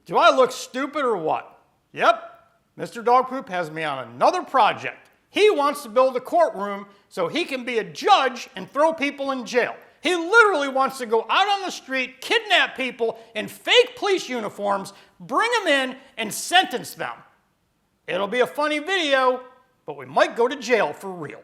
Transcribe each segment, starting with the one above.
Do I look stupid or what? Yep, Mr. Dog Poop has me on another project. He wants to build a courtroom so he can be a judge and throw people in jail. He literally wants to go out on the street, kidnap people in fake police uniforms, bring them in, and sentence them. It'll be a funny video, but we might go to jail for real.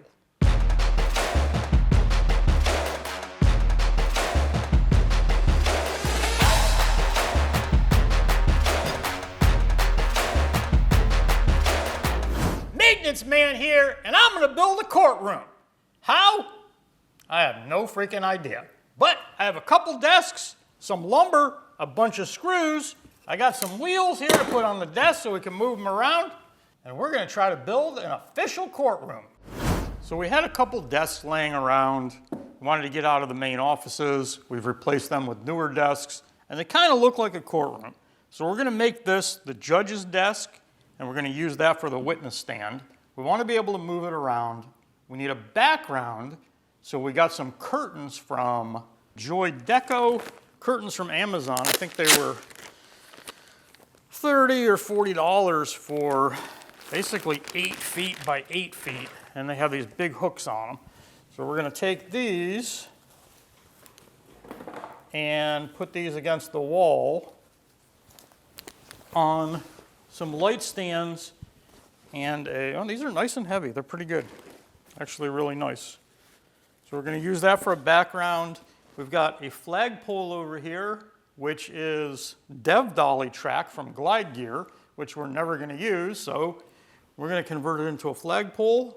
Maintenance man here, and I'm gonna build a courtroom. How? I have no freaking idea. But I have a couple desks, some lumber, a bunch of screws. I got some wheels here to put on the desk so we can move them around. And we're gonna try to build an official courtroom. So we had a couple desks laying around. We wanted to get out of the main offices. We've replaced them with newer desks, and they kind of look like a courtroom. So we're gonna make this the judge's desk, and we're gonna use that for the witness stand. We wanna be able to move it around. We need a background, so we got some curtains from Joy Deco, curtains from Amazon. I think they were $30 or $40 for basically 8 feet by 8 feet, and they have these big hooks on them. So we're gonna take these and put these against the wall on some light stands and oh, these are nice and heavy. They're pretty good. Actually really nice. So we're going to use that for a background. We've got a flagpole over here, which is Dev Dolly track from Glide Gear, which we're never going to use. So we're going to convert it into a flagpole.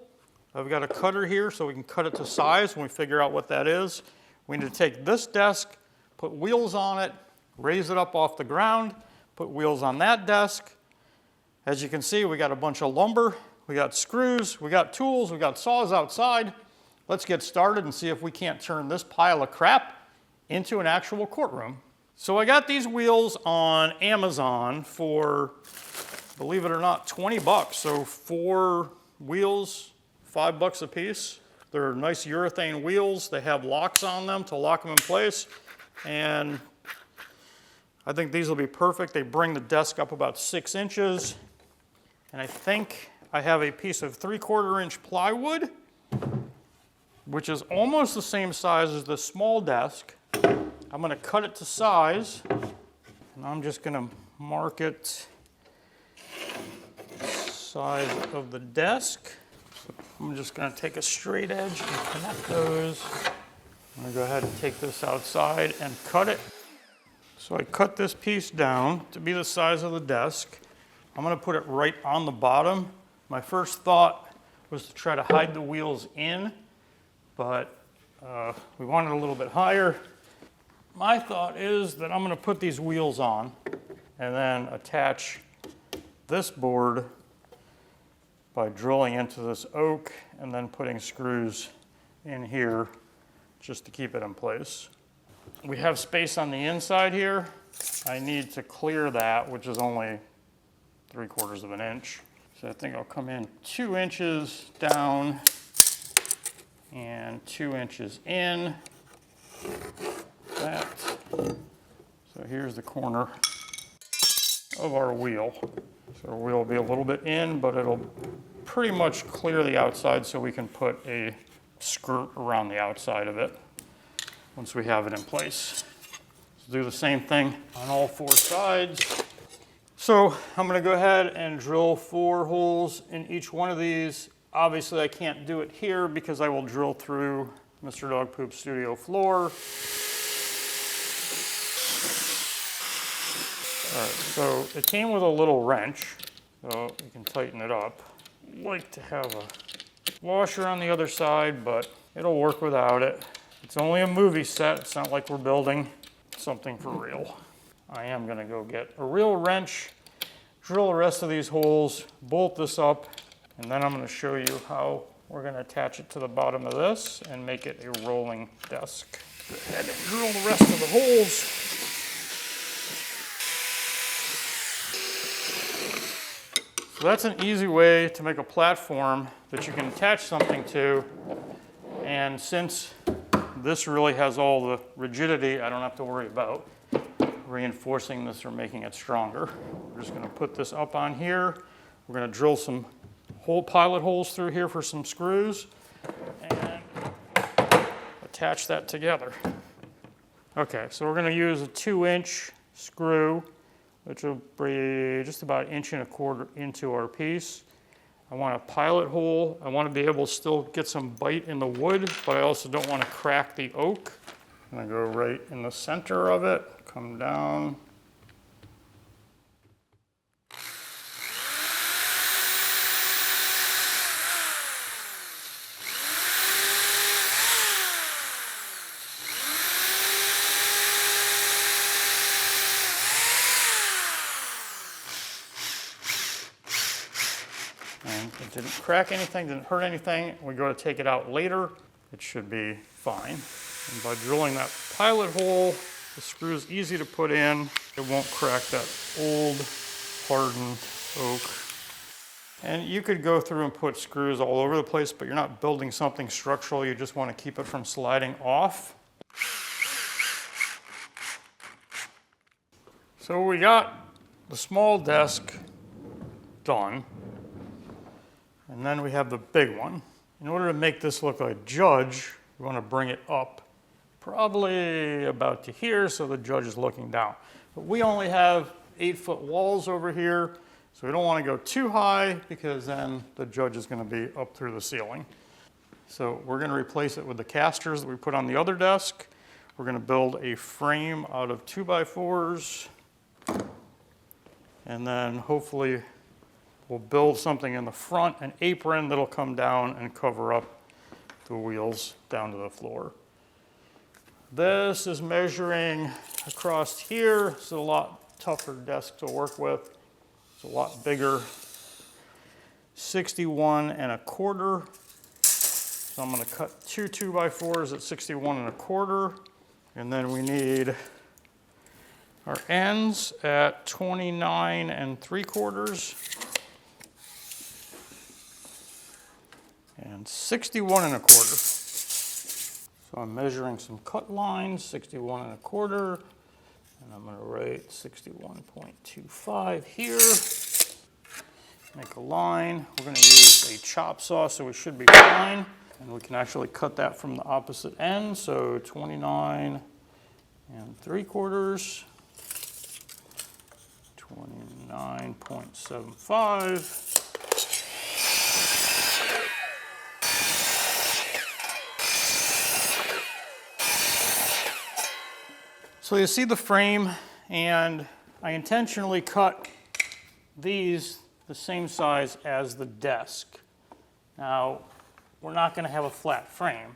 I've got a cutter here so we can cut it to size when we figure out what that is. We need to take this desk, put wheels on it, raise it up off the ground, put wheels on that desk. As you can see, we got a bunch of lumber, we got screws, we got tools, we got saws outside. Let's get started and see if we can't turn this pile of crap into an actual courtroom. So I got these wheels on Amazon for, believe it or not, 20 bucks. So 4 wheels, $5 a piece. They're nice urethane wheels. They have locks on them to lock them in place. And I think these will be perfect. They bring the desk up about 6 inches. And I think I have a piece of 3/4 inch plywood, which is almost the same size as the small desk. I'm going to cut it to size, and I'm just going to mark it size of the desk. So I'm just going to take a straight edge and connect those. I'm going to go ahead and take this outside and cut it. So I cut this piece down to be the size of the desk. I'm going to put it right on the bottom. My first thought was to try to hide the wheels in, but we want it a little bit higher. My thought is that I'm going to put these wheels on and then attach this board by drilling into this oak and then putting screws in here just to keep it in place. We have space on the inside here. I need to clear that, which is only 3/4 of an inch. So I think I'll come in 2 inches down and 2 inches in. That. So here's the corner of our wheel. So our wheel will be a little bit in, but it'll pretty much clear the outside so we can put a skirt around the outside of it once we have it in place. So do the same thing on all 4 sides. So I'm going to go ahead and drill 4 holes in each one of these. Obviously I can't do it here because I will drill through Mr. Dog Poop's studio floor. All right, so it came with a little wrench, so you can tighten it up. I'd like to have a washer on the other side, but it'll work without it. It's only a movie set. It's not like we're building something for real. I am going to go get a real wrench, drill the rest of these holes, bolt this up, and then I'm going to show you how we're going to attach it to the bottom of this and make it a rolling desk. Go ahead and drill the rest of the holes. So that's an easy way to make a platform that you can attach something to, and since this really has all the rigidity I don't have to worry about, reinforcing this or making it stronger. We're just gonna put this up on here. We're gonna drill some pilot holes through here for some screws and attach that together. Okay, so we're gonna use a 2-inch screw, which will be just about 1.25 inches into our piece. I want a pilot hole. I want to be able to still get some bite in the wood, but I also don't want to crack the oak. I'm gonna go right in the center of it, come down. And it didn't crack anything, didn't hurt anything. We go to take it out later, it should be fine. And by drilling that pilot hole, the screw is easy to put in. It won't crack that old, hardened oak. And you could go through and put screws all over the place, but you're not building something structural. You just want to keep it from sliding off. So we got the small desk done. And then we have the big one. In order to make this look like Judge, we want to bring it up probably about to here so the judge is looking down. But we only have 8-foot walls over here, so we don't want to go too high because then the judge is going to be up through the ceiling. So we're going to replace it with the casters that we put on the other desk. We're going to build a frame out of 2x4s, and then hopefully we'll build something in the front, an apron that'll come down and cover up the wheels down to the floor. This is measuring across here. It's a lot tougher desk to work with. It's a lot bigger. 61.25. So I'm going to cut 2 2x4s at 61.25. And then we need our ends at 29.75. And 61.25. So I'm measuring some cut lines, 61.25, and I'm going to write 61.25 here. Make a line. We're going to use a chop saw, so we should be fine. And we can actually cut that from the opposite end, so 29.75, 29.75. So you see the frame, and I intentionally cut these the same size as the desk. Now, we're not going to have a flat frame.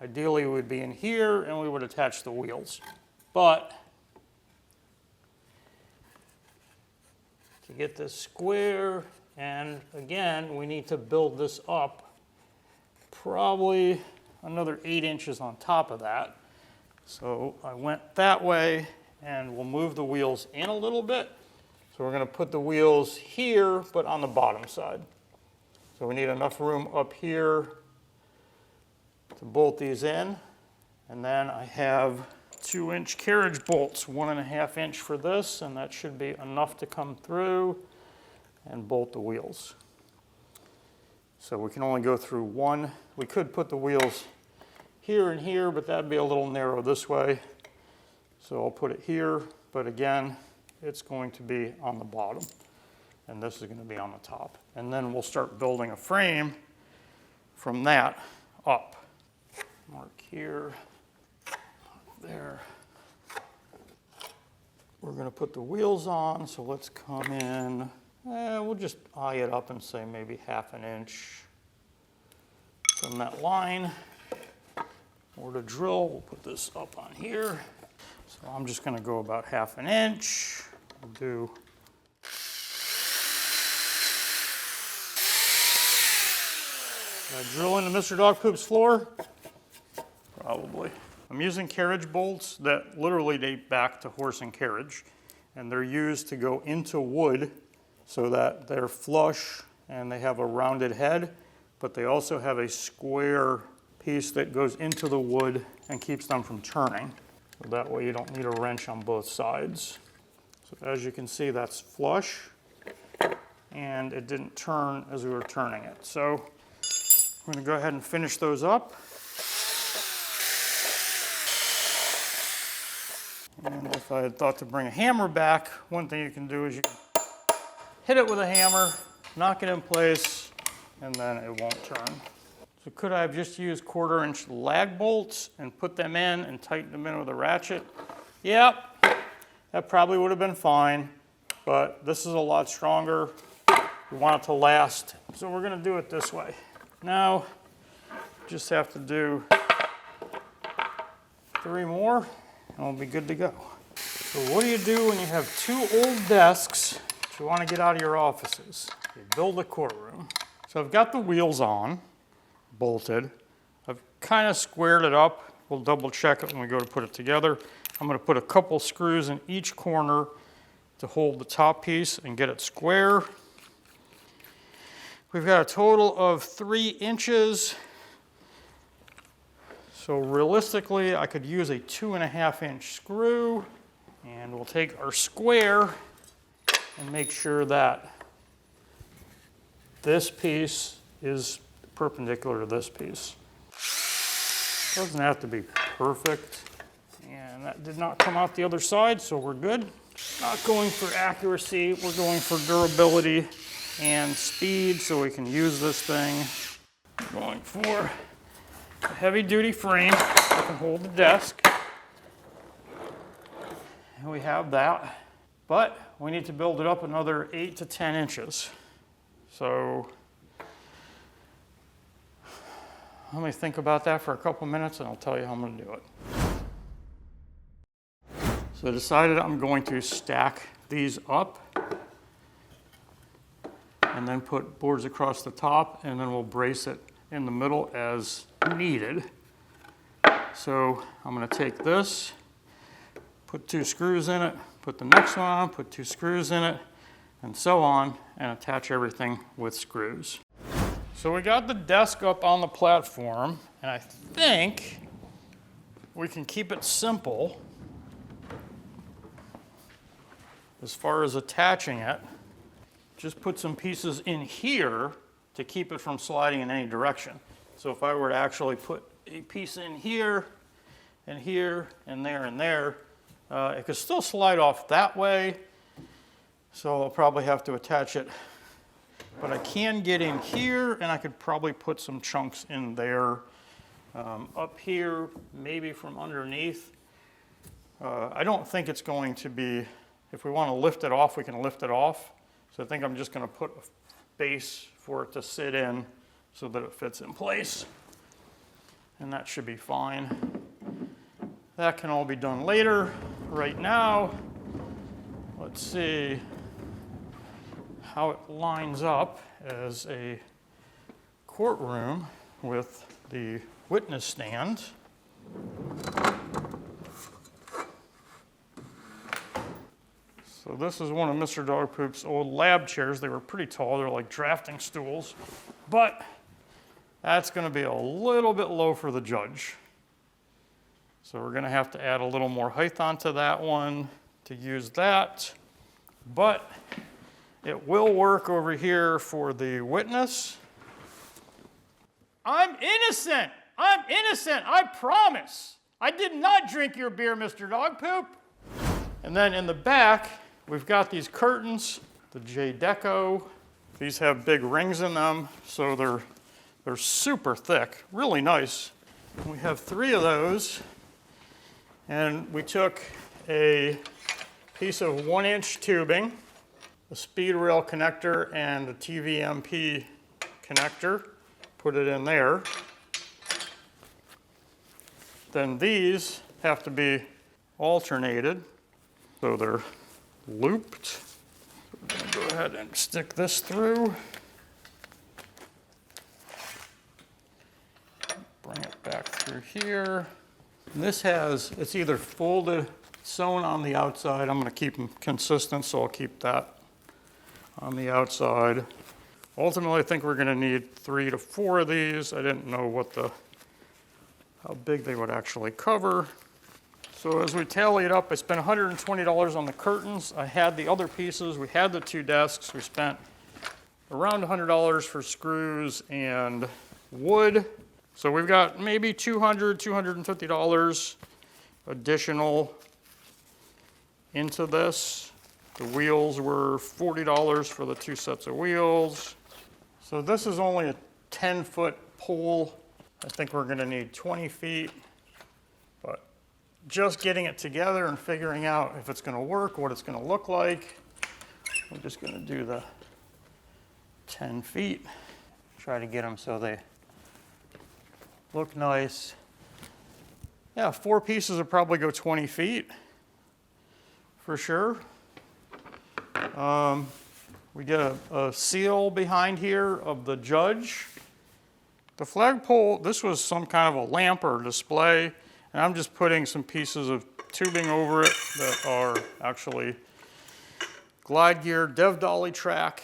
Ideally, it would be in here, and we would attach the wheels. But to get this square, and again, we need to build this up probably another 8 inches on top of that. So I went that way, and we'll move the wheels in a little bit. So we're going to put the wheels here, but on the bottom side. So we need enough room up here to bolt these in. And then I have 2-inch carriage bolts, 1.5 inch for this, and that should be enough to come through and bolt the wheels. So we can only go through one. We could put the wheels here and here, but that'd be a little narrow this way. So I'll put it here, but again, it's going to be on the bottom, and this is going to be on the top. And then we'll start building a frame from that up. Mark here, there. We're going to put the wheels on, so let's come in. We'll just eye it up and say maybe 1/2 inch from that line. Or to drill, we'll put this up on here. So I'm just going to go about 1/2 inch. We'll do drill into Mr. Dog Poop's floor? Probably. I'm using carriage bolts that literally date back to horse and carriage, and they're used to go into wood so that they're flush and they have a rounded head, but they also have a square piece that goes into the wood and keeps them from turning. So that way you don't need a wrench on both sides. So as you can see, that's flush, and it didn't turn as we were turning it. So I'm going to go ahead and finish those up. And if I had thought to bring a hammer back, one thing you can do is you can hit it with a hammer, knock it in place, and then it won't turn. So could I have just used 1/4-inch lag bolts and put them in and tightened them in with a ratchet? Yep, that probably would have been fine, but this is a lot stronger. We want it to last, so we're going to do it this way. Now, just have to do 3 more, and we'll be good to go. So what do you do when you have 2 old desks that you want to get out of your offices? You build a courtroom. So I've got the wheels on, bolted. I've kind of squared it up. We'll double check it when we go to put it together. I'm going to put a couple screws in each corner to hold the top piece and get it square. We've got a total of 3 inches. So realistically, I could use a 2.5-inch screw, and we'll take our square and make sure that this piece is perpendicular to this piece. Doesn't have to be perfect. And that did not come out the other side, so we're good. Not going for accuracy, we're going for durability and speed so we can use this thing. We're going for a heavy-duty frame that can hold the desk. And we have that. But we need to build it up another 8 to 10 inches. So let me think about that for a couple minutes and I'll tell you how I'm going to do it. So I decided I'm going to stack these up and then put boards across the top, and then we'll brace it in the middle as needed. So I'm going to take this, put 2 screws in it, put the next one on, put 2 screws in it, and so on, and attach everything with screws. So we got the desk up on the platform, and I think we can keep it simple as far as attaching it. Just put some pieces in here to keep it from sliding in any direction. So if I were to actually put a piece in here, and here, and there, it could still slide off that way. So I'll probably have to attach it. But I can get in here, and I could probably put some chunks in there. Up here, maybe from underneath. I don't think it's going to be, if we want to lift it off, we can lift it off. So I think I'm just going to put a base for it to sit in so that it fits in place. And that should be fine. That can all be done later. Right now, let's see how it lines up as a courtroom with the witness stand. So this is one of Mr. Dog Poop's old lab chairs. They were pretty tall. They're like drafting stools. But that's going to be a little bit low for the judge. So we're going to have to add a little more height onto that one to use that. But it will work over here for the witness. I'm innocent. I'm innocent. I promise. I did not drink your beer, Mr. Dog Poop. And then in the back, we've got these curtains, the J-Deco. These have big rings in them, so they're super thick, really nice. And we have 3 of those, and we took a piece of 1-inch tubing, a speed rail connector, and a TVMP connector, put it in there. Then these have to be alternated, so they're looped. So we're going to go ahead and stick this through. Bring it back through here. And this has, it's either folded, sewn on the outside. I'm going to keep them consistent, so I'll keep that on the outside. Ultimately, I think we're going to need 3 to 4 of these. I didn't know how big they would actually cover. So as we tally it up, I spent $120 on the curtains. I had the other pieces. We had the 2 desks. We spent around $100 for screws and wood. So we've got maybe $200, $250 additional into this. The wheels were $40 for the 2 sets of wheels. So this is only a 10-foot pole. I think we're going to need 20 feet. But just getting it together and figuring out if it's going to work, what it's going to look like, we're just going to do the 10 feet. Try to get them so they look nice. Yeah, 4 pieces would probably go 20 feet for sure. We get a seal behind here of the judge. The flagpole, this was some kind of a lamp or display, and I'm just putting some pieces of tubing over it that are actually glide gear dev dolly track.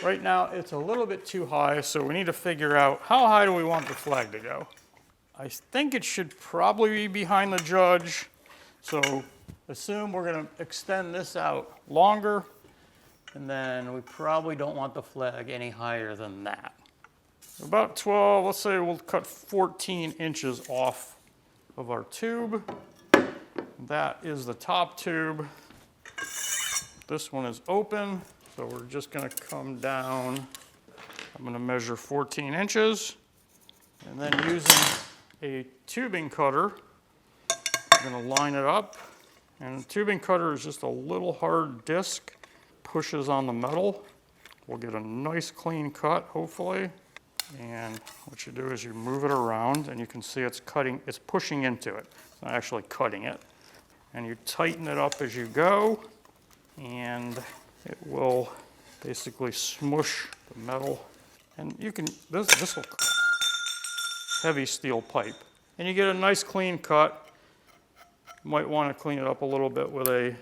Right now it's a little bit too high, so we need to figure out how high do we want the flag to go. I think it should probably be behind the judge, so assume we're going to extend this out longer, and then we probably don't want the flag any higher than that. About 12, let's say we'll cut 14 inches off of our tube. That is the top tube. This one is open, so we're just going to come down. I'm going to measure 14 inches, and then using a tubing cutter, I'm going to line it up. And the tubing cutter is just a little hard disc, pushes on the metal. We'll get a nice clean cut, hopefully. And what you do is you move it around, and you can see it's cutting, it's pushing into it. It's not actually cutting it. And you tighten it up as you go, and it will basically smush the metal. And you can, this will, heavy steel pipe. And you get a nice clean cut. You might want to clean it up a little bit with a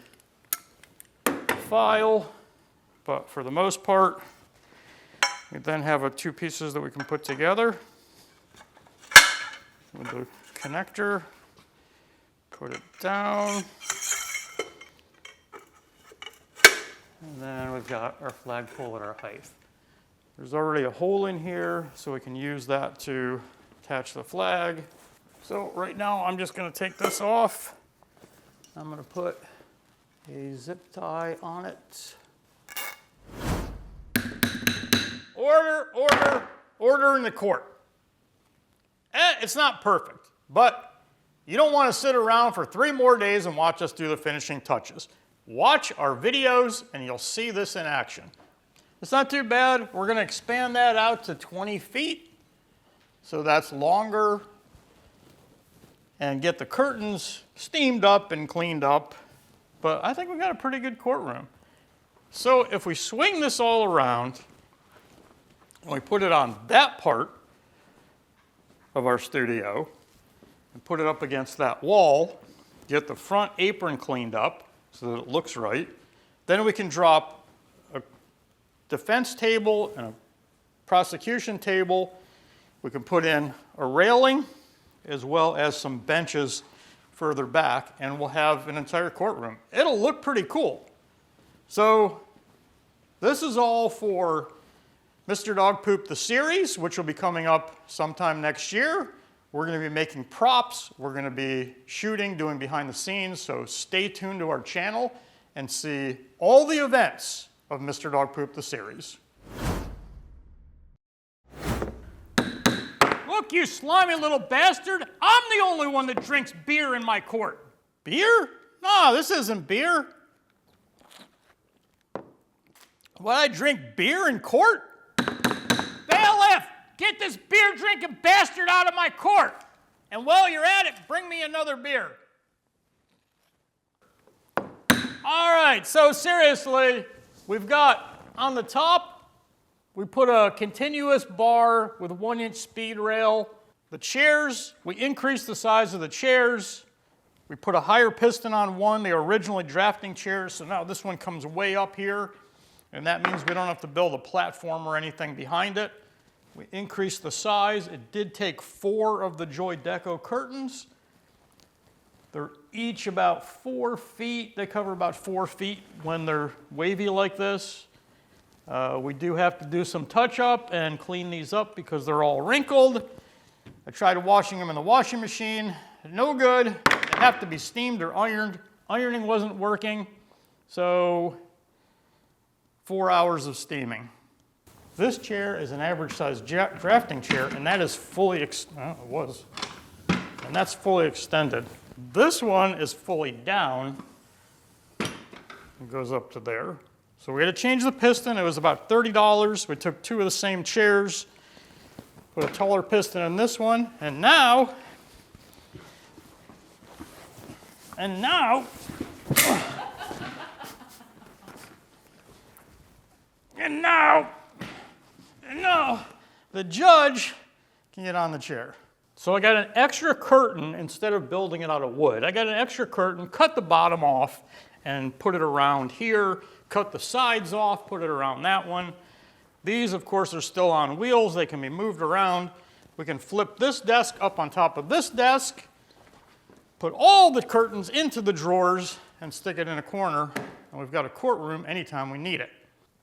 file, but for the most part, we then have 2 pieces that we can put together with the connector. Put it down. And then we've got our flagpole at our height. There's already a hole in here, so we can use that to attach the flag. So right now, I'm just going to take this off. I'm going to put a zip tie on it. Order, order, order in the court. It's not perfect, but you don't want to sit around for 3 more days and watch us do the finishing touches. Watch our videos and you'll see this in action. It's not too bad. We're going to expand that out to 20 feet. So that's longer. And get the curtains steamed up and cleaned up. But I think we've got a pretty good courtroom. So if we swing this all around and we put it on that part of our studio and put it up against that wall, get the front apron cleaned up so that it looks right, then we can drop a defense table and a prosecution table. We can put in a railing as well as some benches further back, and we'll have an entire courtroom. It'll look pretty cool. So this is all for Mr. Dog Poop the series, which will be coming up sometime next year. We're going to be making props. We're going to be shooting, doing behind the scenes, so stay tuned to our channel and see all the events of Mr. Dog Poop the series. Look, you slimy little bastard, I'm the only one that drinks beer in my court. Beer? No, this isn't beer. What, I drink beer in court? Bailiff, get this beer-drinking bastard out of my court. And while you're at it, bring me another beer. All right, so seriously, we've got on the top, we put a continuous bar with a 1-inch speed rail. The chairs, we increased the size of the chairs. We put a higher piston on one. They were originally drafting chairs, so now this one comes way up here. And that means we don't have to build a platform or anything behind it. We increased the size. It did take 4 of the Joy Deco curtains. They're each about 4 feet. They cover about 4 feet when they're wavy like this. We do have to do some touch-up and clean these up because they're all wrinkled. I tried washing them in the washing machine. No good. They have to be steamed or ironed. Ironing wasn't working, so 4 hours of steaming. This chair is an average-sized drafting chair, and that is fully, and that's fully extended. This one is fully down. It goes up to there. So we had to change the piston. It was about $30. We took 2 of the same chairs, put a taller piston in this one, and now, the judge can get on the chair. So I got an extra curtain instead of building it out of wood. I got an extra curtain, cut the bottom off, and put it around here, cut the sides off, put it around that one. These, of course, are still on wheels. They can be moved around. We can flip this desk up on top of this desk, put all the curtains into the drawers, and stick it in a corner, and we've got a courtroom anytime we need it.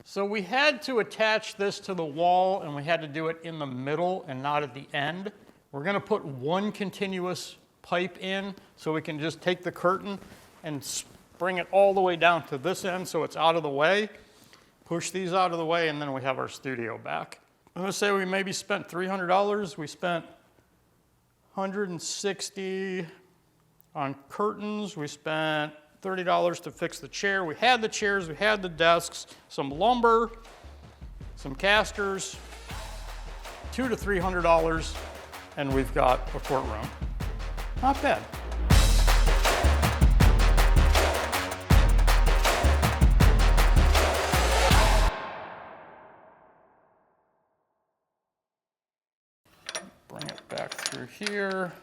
So we had to attach this to the wall, and we had to do it in the middle and not at the end. We're going to put one continuous pipe in so we can just take the curtain and bring it all the way down to this end so it's out of the way. Push these out of the way, and then we have our studio back. I'm going to say we maybe spent $300. We spent $160 on curtains. We spent $30 to fix the chair. We had the chairs, we had the desks, some lumber, some casters, $200 to $300, and we've got a courtroom. Not bad. Bring it back through here.